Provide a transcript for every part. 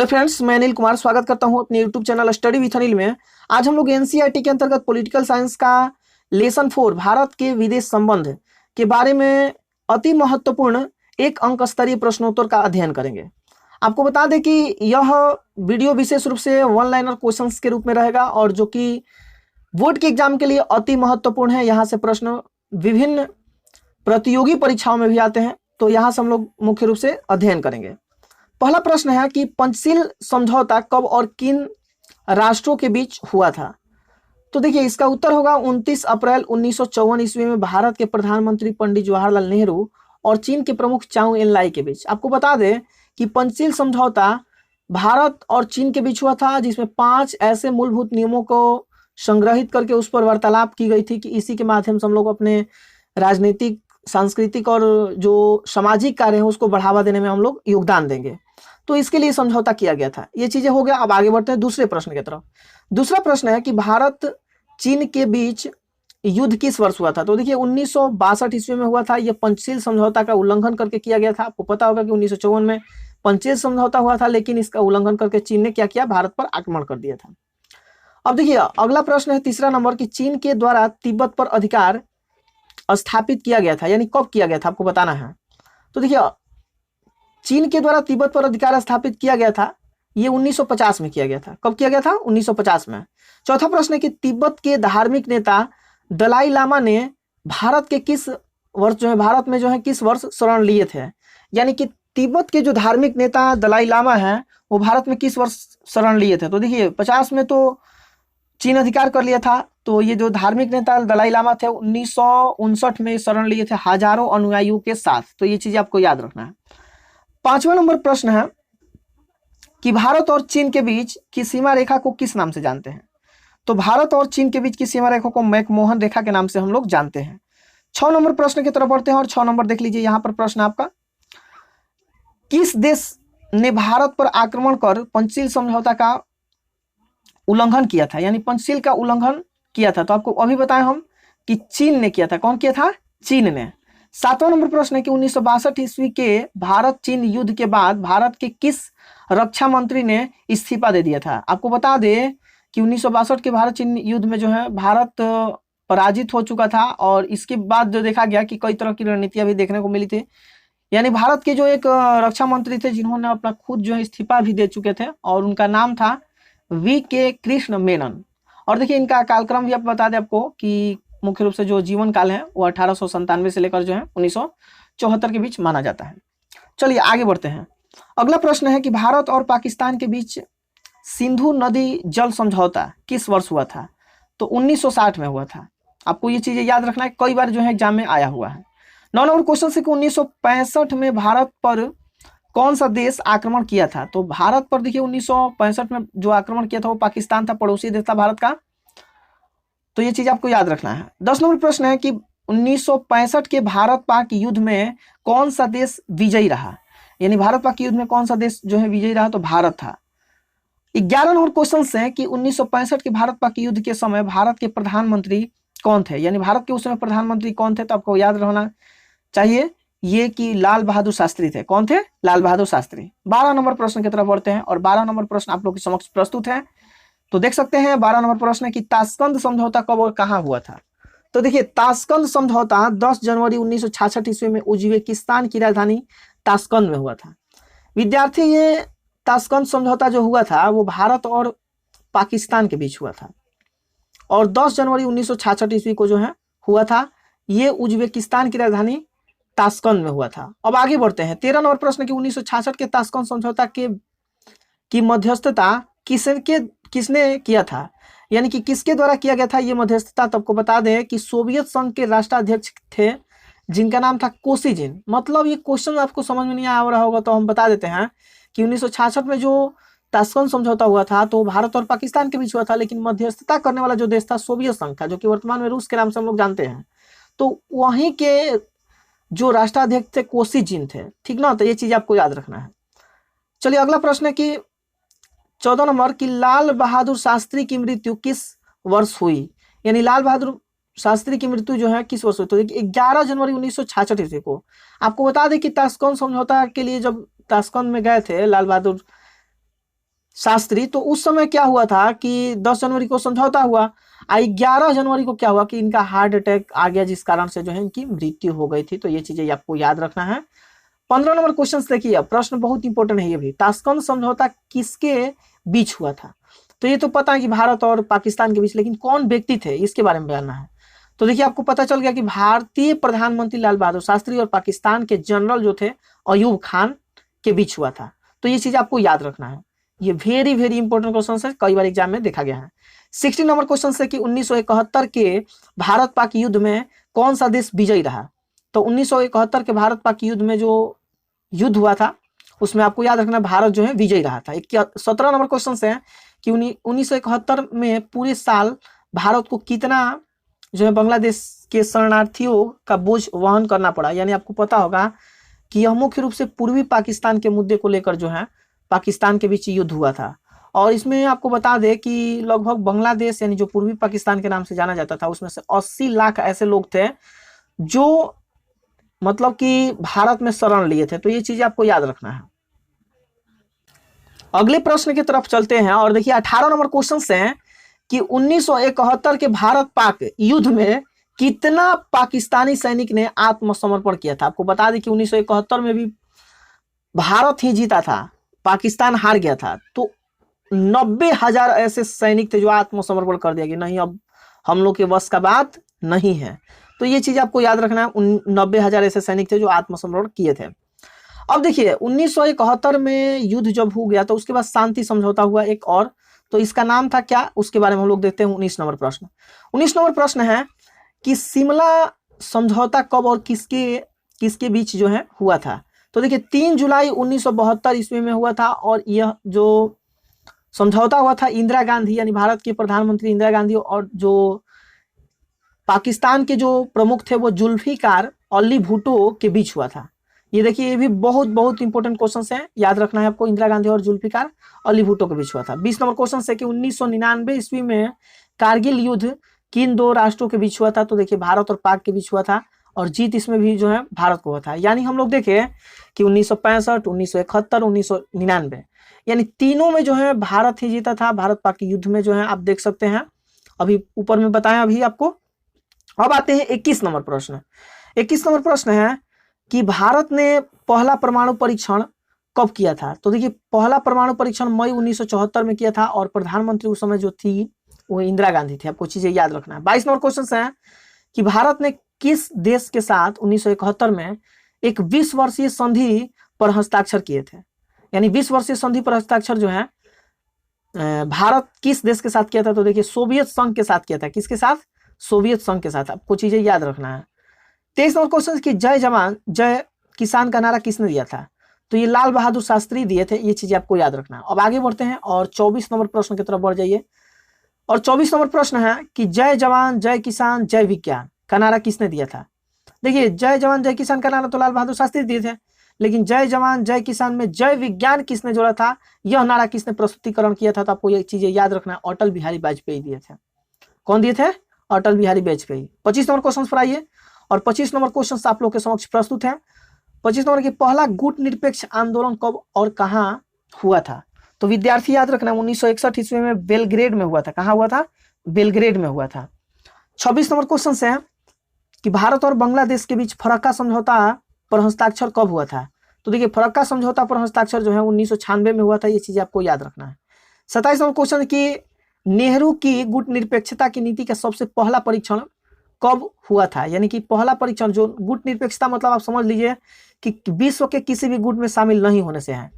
Hello friends, मैं अनिल कुमार स्वागत करता हूं अपने YouTube channel study with Anil में। आज हम लोग एनसीईआरटी के अंतर्गत पॉलिटिकल साइंस का लेसन 4 भारत के विदेश संबंध के बारे में अति महत्वपूर्ण एक अंक स्तरीय प्रश्नोत्तर का अध्ययन करेंगे। आपको बता दें कि यह वीडियो विशेष रूप से वन लाइनर क्वेश्चंस के रूप में रहेगा और जो कि बोर्ड के एग्जाम के लिए अति महत्वपूर्ण है। यहाँ से प्रश्न विभिन्न प्रतियोगी परीक्षाओं में भी आते हैं, तो यहाँ से हम लोग मुख्य रूप से अध्ययन करेंगे। पहला प्रश्न है कि पंचशील समझौता कब और किन राष्ट्रों के बीच हुआ था। तो देखिए, इसका उत्तर होगा 29 अप्रैल 1954 ईस्वी में भारत के प्रधानमंत्री पंडित जवाहरलाल नेहरू और चीन के प्रमुख चाउ एन लाई के बीच। आपको बता दें कि पंचशील समझौता भारत और चीन के बीच हुआ था, जिसमें 5 ऐसे मूलभूत नियमों को संग्रहित करके उस पर वार्तालाप की गई थी कि इसी के माध्यम से हम लोग अपने राजनीतिक, सांस्कृतिक और जो सामाजिक कार्य है उसको बढ़ावा देने में हम लोग योगदान देंगे। तो इसके लिए समझौता किया गया था। ये चीजें हो गया। अब आगे बढ़ते हैं दूसरे प्रश्न की तरफ। दूसरा प्रश्न है कि भारत चीन के बीच युद्ध किस वर्ष हुआ था। तो देखिए, 1962 ईस्वी में हुआ था। यह पंचशील समझौता का उल्लंघन करके किया गया था। आपको पता होगा कि 1954 में पंचशील समझौता हुआ था, लेकिन इसका उल्लंघन करके चीन ने क्या किया, भारत पर आक्रमण कर दिया था। अब देखिए, अगला प्रश्न है तीसरा नंबर की चीन के द्वारा तिब्बत पर अधिकार स्थापित किया गया था, यानी कब किया गया था, आपको बताना है। तो देखिए, चीन के द्वारा तिब्बत पर अधिकार स्थापित किया गया था, ये 1950 में किया गया था। कब किया गया था? 1950 में। चौथा प्रश्न है कि तिब्बत के धार्मिक नेता दलाई लामा ने भारत के किस वर्ष भारत में किस वर्ष शरण लिए थे। यानी कि तिब्बत के जो धार्मिक नेता दलाई लामा हैं वो भारत में किस वर्ष शरण लिए थे। तो देखिए, 50 में तो चीन अधिकार कर लिया था, तो ये जो धार्मिक नेता दलाई लामा थे 1959 में शरण लिए थे हजारों अनुयायियों के साथ। तो ये चीज आपको याद रखना है। 5वां नंबर प्रश्न है कि भारत और चीन के बीच की सीमा रेखा को किस नाम से जानते हैं। तो भारत और चीन के बीच की सीमा रेखा को मैकमोहन रेखा के नाम से हम लोग जानते हैं। 6 नंबर प्रश्न की तरफ बढ़ते हैं और 6 नंबर देख लीजिए। यहां पर प्रश्न आपका, किस देश ने भारत पर आक्रमण कर पंचशील समझौता का उल्लंघन किया था, यानी पंचशील का उल्लंघन किया था। तो आपको अभी बताएं हम कि चीन ने किया था। कौन किया था? चीन ने। 7वां नंबर प्रश्न है कि 1962 ईस्वी के भारत चीन युद्ध के बाद भारत के किस रक्षा मंत्री ने इस्तीफा दे दिया था। आपको बता दें कि 1962 के भारत चीन युद्ध में भारत पराजित हो चुका था और इसके बाद जो देखा गया कि कई तरह की रणनीतियां भी देखने को मिली थी। यानी भारत के जो एक रक्षा मंत्री थे जिन्होंने अपना खुद इस्तीफा भी दे चुके थे और उनका नाम था V.K. कृष्ण मेनन। और देखिए, इनका कालक्रम भी आप बता दें आपको कि मुख्य रूप से जो जीवन काल है वो 1897 से लेकर 1974 के बीच माना जाता है। चलिए आगे बढ़ते हैं। अगला प्रश्न है कि भारत और पाकिस्तान के बीच सिंधु नदी जल समझौता किस वर्ष हुआ था। तो 1960 में हुआ था। आपको ये चीजें याद रखना है, कई बार एग्जाम में आया हुआ है। 9 नंबर क्वेश्चन से कि 1965 में भारत पर कौन सा देश आक्रमण किया था। तो भारत पर देखिए 1965 में जो आक्रमण किया था वो पाकिस्तान था, पड़ोसी देश था भारत का। तो ये चीज आपको याद रखना है। 10 नंबर प्रश्न है कि 1965 के भारत पाक युद्ध में कौन सा देश विजयी रहा, यानी भारत पाक युद्ध में कौन सा देश विजयी रहा। तो भारत था। 11 नंबर क्वेश्चन है कि 1965 के भारत पाक युद्ध के समय भारत के प्रधानमंत्री कौन थे, यानी भारत के उस समय प्रधानमंत्री कौन थे। तो आपको याद रहना चाहिए ये कि लाल बहादुर शास्त्री थे। कौन थे? लाल बहादुर शास्त्री। 12 नंबर प्रश्न की तरफ बढ़ते हैं और 12 नंबर प्रश्न आप लोग के समक्ष प्रस्तुत है। तो देख सकते हैं 12 नंबर प्रश्न है कि ताशकंद समझौता कब और कहां हुआ था। तो देखिए, ताशकंद समझौता 10 जनवरी 1966 ईस्वी में उज्बेकिस्तान की राजधानी ताशकंद में हुआ था। विद्यार्थी, ये ताशकंद समझौता जो हुआ था वो भारत और पाकिस्तान के बीच हुआ था और 10 जनवरी 1966 ईस्वी को हुआ था। ये उज्बेकिस्तान की राजधानी ताशकंद में हुआ था। अब आगे बढ़ते हैं। 13 नंबर प्रश्न की 1966 के ताशकंद समझौता की मध्यस्थता किसने किया था, यानी कि किसके द्वारा किया गया था ये मध्यस्थता। तो आपको बता दें कि सोवियत संघ के राष्ट्राध्यक्ष थे जिनका नाम था कोसिजिन। मतलब ये क्वेश्चन आपको समझ में नहीं आ रहा होगा तो हम बता देते हैं कि 1966 में जो ताशकंद समझौता हुआ था तो भारत और पाकिस्तान के बीच हुआ था, लेकिन मध्यस्थता करने वाला जो देश था सोवियत संघ था, जो कि वर्तमान में रूस के नाम से हम लोग जानते हैं। तो वहीं के जो राष्ट्राध्यक्ष थे कोसिजिन थे, ठीक ना। तो ये चीज आपको याद रखना है। चलिए अगला प्रश्न है कि 14 नंबर की लाल बहादुर शास्त्री की मृत्यु किस वर्ष हुई, यानी लाल बहादुर शास्त्री की मृत्यु किस वर्ष हुई। तो 11 जनवरी 1966 ईस्वी को। आपको बता दें कि ताशकंद समझौता के लिए जब ताशकंद में गए थे लाल बहादुर शास्त्री, तो उस समय क्या हुआ था कि 10 जनवरी को समझौता हुआ, 11 जनवरी को क्या हुआ कि इनका हार्ट अटैक आ गया, जिस कारण से जो है इनकी मृत्यु हो गई थी। तो ये चीजें आपको याद रखना है। 15 नंबर क्वेश्चन देखिए, प्रश्न बहुत इंपॉर्टेंट है ये भी। ताशकंद समझौता किसके बीच हुआ था? तो ये तो पता है कि भारत और पाकिस्तान के बीच, लेकिन कौन व्यक्ति थे इसके बारे में जानना है। तो देखिए आपको पता चल गया कि भारतीय प्रधानमंत्री लाल बहादुर शास्त्री और पाकिस्तान के जनरल जो थे अयूब खान के बीच हुआ था। तो ये चीज आपको याद रखना है, ये वेरी वेरी इंपॉर्टेंट क्वेश्चन है, कई बार एग्जाम में देखा गया है। 16 नंबर क्वेश्चन है कि 1971 के भारत पाक युद्ध में कौन सा देश विजयी रहा? तो 1971 के भारत पाक युद्ध में जो युद्ध हुआ था उसमें आपको याद रखना भारत जो है विजयी रहा था। 17 नंबर क्वेश्चन है कि 1971 में पूरे साल भारत को कितना जो है बांग्लादेश के शरणार्थियों का बोझ वहन करना पड़ा? यानी आपको पता होगा कि यह मुख्य रूप से पूर्वी पाकिस्तान के मुद्दे को लेकर जो है पाकिस्तान के बीच युद्ध हुआ था। और इसमें आपको बता दें कि लगभग बांग्लादेश यानी जो पूर्वी पाकिस्तान के नाम से जाना जाता था, उसमें से 80 लाख ऐसे लोग थे जो मतलब कि भारत में शरण लिए थे। तो ये चीजें आपको याद रखना है। अगले प्रश्न की तरफ चलते हैं और देखिए 18 नंबर क्वेश्चन है कि 1971 के भारत पाक युद्ध में कितना पाकिस्तानी सैनिक ने आत्मसमर्पण किया था? आपको बता दें कि 1971 में भी भारत ही जीता था, पाकिस्तान हार गया था। तो 90,000 ऐसे सैनिक थे जो आत्मसमर्पण कर दिया कि नहीं अब हम लोग के बस का बात नहीं है। तो ये चीज आपको याद रखना है, 90,000 ऐसे सैनिक थे जो आत्मसमर्पण किए थे। अब देखिए 1971 में युद्ध जब हो गया तो उसके बाद शांति समझौता हुआ एक और, तो इसका नाम था क्या, उसके बारे में हम लोग देखते हैं। 19 नंबर प्रश्न। 19 नंबर प्रश्न है कि शिमला समझौता कब और किसके किसके बीच जो है हुआ था? तो देखिए 3 जुलाई 1972 ईस्वी में हुआ था और यह जो समझौता हुआ था इंदिरा गांधी यानी भारत के प्रधानमंत्री इंदिरा गांधी और जो पाकिस्तान के जो प्रमुख थे वो जुल्फिकार अली भुट्टो के बीच हुआ था। ये देखिए ये भी बहुत बहुत इंपॉर्टेंट क्वेश्चन है, याद रखना है आपको, इंदिरा गांधी और जुल्फिकार अली भुट्टो के बीच हुआ था। 20 नंबर क्वेश्चन है कि 1999 ईस्वी में कारगिल युद्ध किन दो राष्ट्रों के बीच हुआ था? तो देखिए भारत और पाक के बीच हुआ था और जीत इसमें भी जो है भारत को हुआ था। यानी हम लोग देखें कि 1965, 1971, 1999 यानी तीनों में जो है भारत ही जीता था। भारत पाक के युद्ध में जो है आप देख सकते हैं, अभी ऊपर में बताया अभी आपको। अब आते हैं 21 नंबर प्रश्न। 21 नंबर प्रश्न है कि भारत ने पहला परमाणु परीक्षण कब किया था? तो देखिए पहला परमाणु परीक्षण मई 1974 में किया था और प्रधानमंत्री उस समय जो थी वो इंदिरा गांधी थी। आपको चीजें याद रखना है। 22 नंबर क्वेश्चन है कि भारत ने किस देश के साथ 1971 में एक 20 वर्षीय संधि पर हस्ताक्षर किए थे? यानी 20 वर्षीय संधि पर हस्ताक्षर जो है भारत किस देश के साथ किया था? तो देखिए सोवियत संघ के साथ किया था। किसके साथ? सोवियत संघ के साथ। आपको चीजें याद रखना है। 23 नंबर क्वेश्चन कि जय जवान जय किसान का नारा किसने दिया था? तो ये लाल बहादुर शास्त्री दिए थे। ये चीजें आपको याद रखना है। अब आगे बढ़ते हैं और 24 नंबर प्रश्न की तरफ बढ़ जाइए। और 24 नंबर प्रश्न है कि जय जवान जय किसान जय विज्ञान का नारा किसने दिया था? देखिए जय जवान जय किसान का नारा तो लाल बहादुर शास्त्री दिए थे, लेकिन जय जवान जय किसान में जय विज्ञान किसने जोड़ा था, यह नारा किसने प्रस्तुतिकरण किया था? तो आपको ये चीजें याद रखना है, अटल बिहारी वाजपेयी दिए थे। कौन दिए थे? अटल बिहारी वाजपेयी। 25 नंबर क्वेश्चन पर आइए और 25 नंबर क्वेश्चन आप लोग के समक्ष प्रस्तुत है। 25 नंबर की पहला गुट निरपेक्ष आंदोलन कब और कहां हुआ था? तो विद्यार्थी याद रखना 1961 ईस्वी में बेलग्रेड में हुआ था। कहां हुआ था? बेलग्रेड में हुआ था। 26 नंबर क्वेश्चन है कि भारत और बांग्लादेश के बीच फरक्का समझौता पर हस्ताक्षर कब हुआ था? तो देखिए फरक्का समझौता पर हस्ताक्षर जो है 1996 में हुआ था। ये चीजें आपको याद रखना है। 27 नंबर क्वेश्चन की नेहरू की गुट निरपेक्षता की नीति का सबसे पहला परीक्षण कब हुआ था? यानी कि पहला परीक्षण जो गुट निरपेक्षता मतलब आप समझ लीजिए कि विश्व के किसी भी गुट में शामिल नहीं होने से है।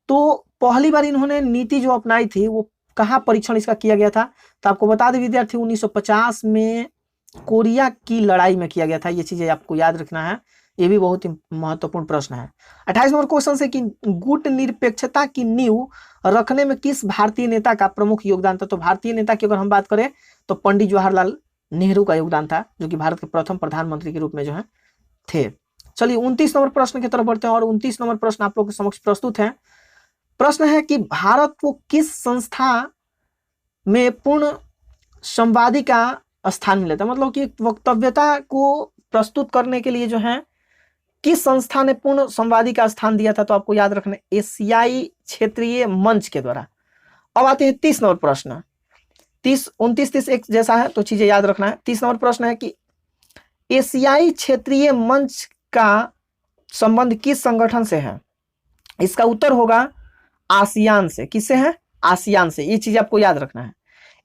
तो पहली बार इन्होंने नीति जो अपनाई थी वो कहाँ परीक्षण इसका किया गया था? तो आपको बता दें विद्यार्थी 1950 में कोरिया की लड़ाई में किया गया था। ये चीजें आपको याद रखना है, ये भी बहुत ही महत्वपूर्ण प्रश्न है। 28 नंबर क्वेश्चन से कि गुट निरपेक्षता की नींव रखने में किस भारतीय नेता का प्रमुख योगदान था? तो भारतीय नेता की अगर हम बात करें तो पंडित जवाहरलाल नेहरू का योगदान था, जो कि भारत के प्रथम प्रधानमंत्री के रूप में जो है थे। चलिए 29 नंबर प्रश्न की तरफ बढ़ते हैं और 29 नंबर प्रश्न आप लोग के समक्ष प्रस्तुत है। प्रश्न है कि भारत को किस संस्था में पूर्ण संवादी का स्थान मिला था? मतलब कि वक्तव्यता को प्रस्तुत करने के लिए जो है किस संस्था ने पूर्ण संवादी का स्थान दिया था? तो आपको याद रखना एशियाई क्षेत्रीय मंच के द्वारा। अब आते हैं 30 नंबर प्रश्न। 30, 29, 30 एक जैसा है तो चीजें याद रखना है। 30 नंबर प्रश्न है कि एशियाई क्षेत्रीय मंच का संबंध किस संगठन से है? इसका उत्तर होगा आसियान से। किससे है? आसियान से। ये चीज आपको याद रखना है।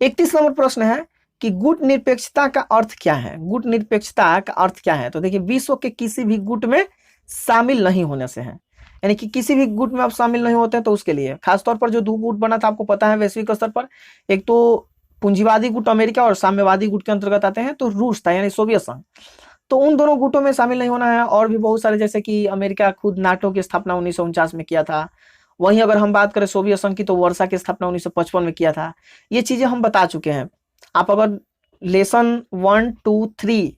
31 नंबर प्रश्न है कि गुट निरपेक्षता का अर्थ क्या है? गुट निरपेक्षता का अर्थ क्या है? तो देखिए, विश्व के किसी भी गुट में शामिल नहीं होने से है, यानी कि किसी भी गुट में आप शामिल नहीं होते हैं तो उसके लिए। खासतौर पर जो 2 गुट बना था आपको पता है वैश्विक स्तर पर, एक तो पूंजीवादी गुट अमेरिका और साम्यवादी गुट के अंतर्गत आते हैं तो रूस था, यानी सोवियत संघ। तो उन दोनों गुटों में शामिल नहीं होना है। और भी बहुत सारे, जैसे कि अमेरिका खुद नाटो की स्थापना 1949 में किया था। वहीं अगर हम बात करें सोवियत संघ की तो वर्षा की स्थापना 1955 में किया था। ये चीजें हम बता चुके हैं। आप अगर लेसन 1, 2, 3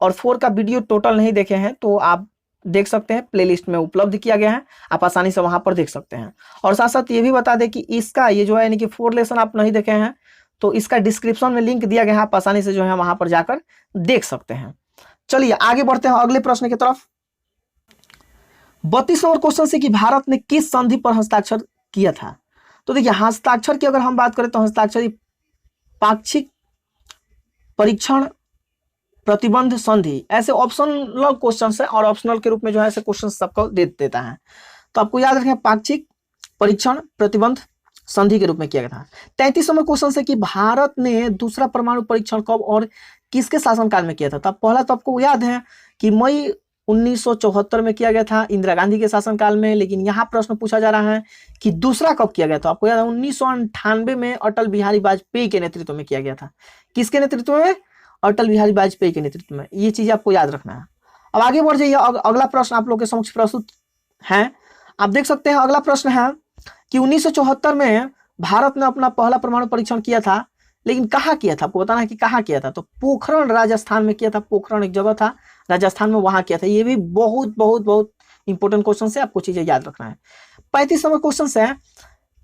और 4 का वीडियो टोटल नहीं देखे हैं तो आप देख सकते हैं, प्लेलिस्ट में उपलब्ध किया गया है, आप आसानी से वहां पर देख सकते हैं। और साथ साथ ये भी बता दें कि इसका ये जो है, यानी कि 4 लेसन आप नहीं देखे हैं तो इसका डिस्क्रिप्शन में लिंक दिया गया है, आप आसानी से जो है वहां पर जाकर देख सकते हैं। चलिए आगे बढ़ते हैं अगले प्रश्न की तरफ। 32 नंबर क्वेश्चन से कि भारत ने किस संधि पर हस्ताक्षर किया था? तो देखिए, हस्ताक्षर की अगर हम बात करें तो हस्ताक्षर पाक्षिक परीक्षण प्रतिबंध संधि, ऐसे ऑप्शनल क्वेश्चन है और ऑप्शनल के रूप में जो है ऐसे क्वेश्चन सबको दे देता है। तो आपको याद रखें, पाक्षिक परीक्षण प्रतिबंध संधि के रूप में किया गया था। 33 नंबर क्वेश्चन से कि भारत ने दूसरा परमाणु परीक्षण कब और किसके शासनकाल में किया था? तो पहला तो आपको याद है कि मई 1974 में किया गया था, इंदिरा गांधी के शासनकाल में। लेकिन यहाँ प्रश्न पूछा जा रहा है कि दूसरा कब किया गया? तो आपको याद है 1998 में अटल बिहारी वाजपेयी के नेतृत्व में किया गया था। किसके नेतृत्व में? अटल बिहारी वाजपेयी के नेतृत्व में। ये चीज आपको याद रखना है। अब आगे बढ़ जाइए, अगला प्रश्न आप लोग के समक्ष प्रस्तुत है। आप देख सकते हैं अगला प्रश्न है कि 1974 में भारत ने अपना पहला परमाणु परीक्षण किया था, लेकिन कहाँ किया था? आपको बताना है कि कहाँ किया था। तो पोखरण राजस्थान में किया था। पोखरण एक जगह था राजस्थान में, वहां किया था। ये भी बहुत बहुत बहुत इंपॉर्टेंट क्वेश्चन है, आपको चीजें याद रखना है। 35 नंबर क्वेश्चन है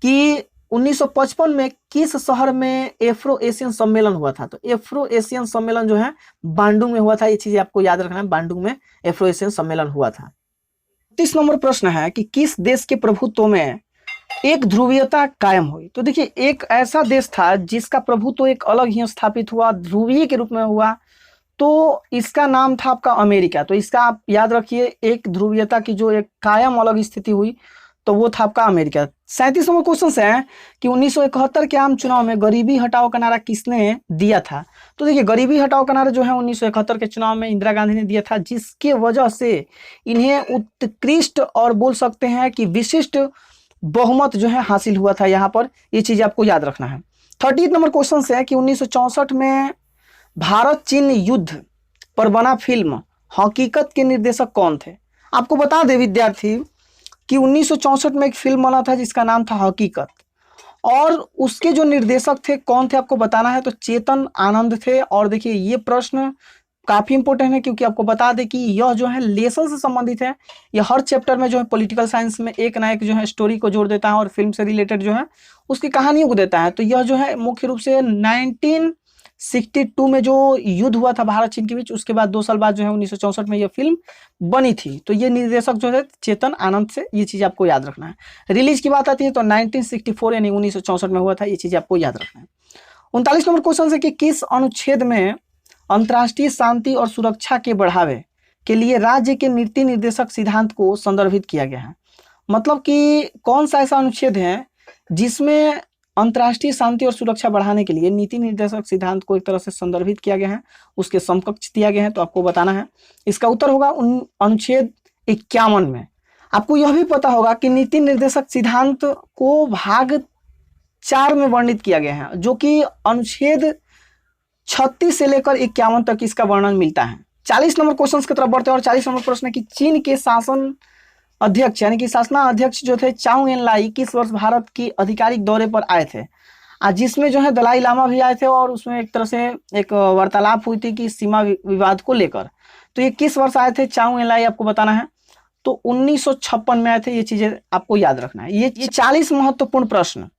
कि 1955 में किस शहर में एफ्रो एशियन सम्मेलन हुआ था? तो एफ्रो एशियन सम्मेलन जो है बांडुंग में हुआ था। ये चीजें आपको याद रखना है, बांडुंग में एफ्रो एशियन सम्मेलन हुआ था। 30 नंबर प्रश्न है कि किस देश के प्रभुत्व में एक ध्रुवीयता कायम हुई? तो देखिए, एक ऐसा देश था जिसका प्रभुत्व एक अलग ही स्थापित हुआ, ध्रुवीय के रूप में हुआ, तो इसका नाम था आपका अमेरिका। तो इसका आप याद रखिए, एक ध्रुवीयता की जो एक कायम अलग स्थिति हुई तो वो था आपका अमेरिका। 37 नंबर क्वेश्चन है कि 1971 के आम चुनाव में गरीबी हटाओ का नारा किसने दिया था? तो देखिए, गरीबी हटाओ का नारा जो है 1971 के चुनाव में इंदिरा गांधी ने दिया था, जिसके वजह से इन्हें उत्कृष्ट और बोल सकते हैं कि विशिष्ट बहुमत जो है हासिल हुआ था यहाँ पर। ये चीज आपको याद रखना है। 30 नंबर क्वेश्चन है कि 1964 में भारत चीन युद्ध पर बना फिल्म हकीकत के निर्देशक कौन थे? आपको बता दे विद्यार्थी कि 1964 में एक फिल्म बना था जिसका नाम था हकीकत, और उसके जो निर्देशक थे कौन थे आपको बताना है। तो चेतन आनंद थे। और देखिए, ये प्रश्न काफी इंपॉर्टेंट है क्योंकि आपको बता दें कि यह जो है लेसन से संबंधित है। यह हर चैप्टर में जो है पॉलिटिकल साइंस में एक ना एक जो है स्टोरी को जोड़ देता है और फिल्म से रिलेटेड जो है उसकी कहानियों को देता है। तो यह जो है मुख्य रूप से 1962 में जो युद्ध हुआ था भारत चीन के बीच, उसके बाद 2 साल बाद जो है 1964 में यह फिल्म बनी थी। तो ये निर्देशक जो है चेतन आनंद से, ये चीज आपको याद रखना है। रिलीज की बात आती है तो 1964 यानी 1964 में हुआ था। ये चीज आपको याद रखना है। 39 नंबर क्वेश्चन है कि किस अनुच्छेद में अंतर्राष्ट्रीय शांति और सुरक्षा के बढ़ावे के लिए राज्य के नीति निर्देशक सिद्धांत को संदर्भित किया गया है? मतलब कि कौन सा ऐसा अनुच्छेद है जिसमें अंतर्राष्ट्रीय शांति और सुरक्षा बढ़ाने के लिए नीति निर्देशक सिद्धांत को एक तरह से संदर्भित किया गया है, उसके समकक्ष दिया गया है? तो आपको बताना है। इसका उत्तर होगा अनुच्छेद 51 में। आपको यह भी पता होगा कि नीति निर्देशक सिद्धांत को भाग 4 में वर्णित किया गया है, जो कि अनुच्छेद 36 से लेकर 51 तक इसका वर्णन मिलता है। 40 नंबर क्वेश्चन की तरफ बढ़ते हैं और 40 नंबर प्रश्न है कि चीन के शासन अध्यक्ष यानी कि शासना अध्यक्ष जो थे चाउ एन लाई किस वर्ष भारत की आधिकारिक दौरे पर आए थे? जिसमें जो है दलाई लामा भी आए थे और उसमें एक तरह से एक वार्तालाप हुई थी कि सीमा विवाद को लेकर। तो ये किस वर्ष आए थे चाउ एन लाई? आपको बताना है। तो 1956 में आए थे। ये चीजें आपको याद रखना है। ये 40 महत्वपूर्ण प्रश्न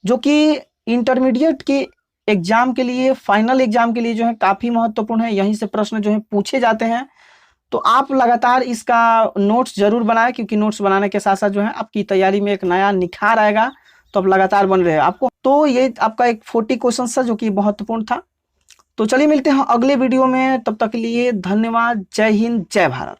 जो कि इंटरमीडिएट के एग्जाम के लिए, फाइनल एग्जाम के लिए जो है काफी महत्वपूर्ण है। यहीं से प्रश्न जो है पूछे जाते हैं। तो आप लगातार इसका नोट्स जरूर बनाएं, क्योंकि नोट्स बनाने के साथ साथ जो है आपकी तैयारी में एक नया निखार आएगा। तो आप लगातार बन रहे हैं आपको। तो ये आपका एक 40 क्वेश्चन था जो कि महत्वपूर्ण था। तो चलिए मिलते हैं अगले वीडियो में, तब तक के लिए धन्यवाद। जय हिंद, जय भारत।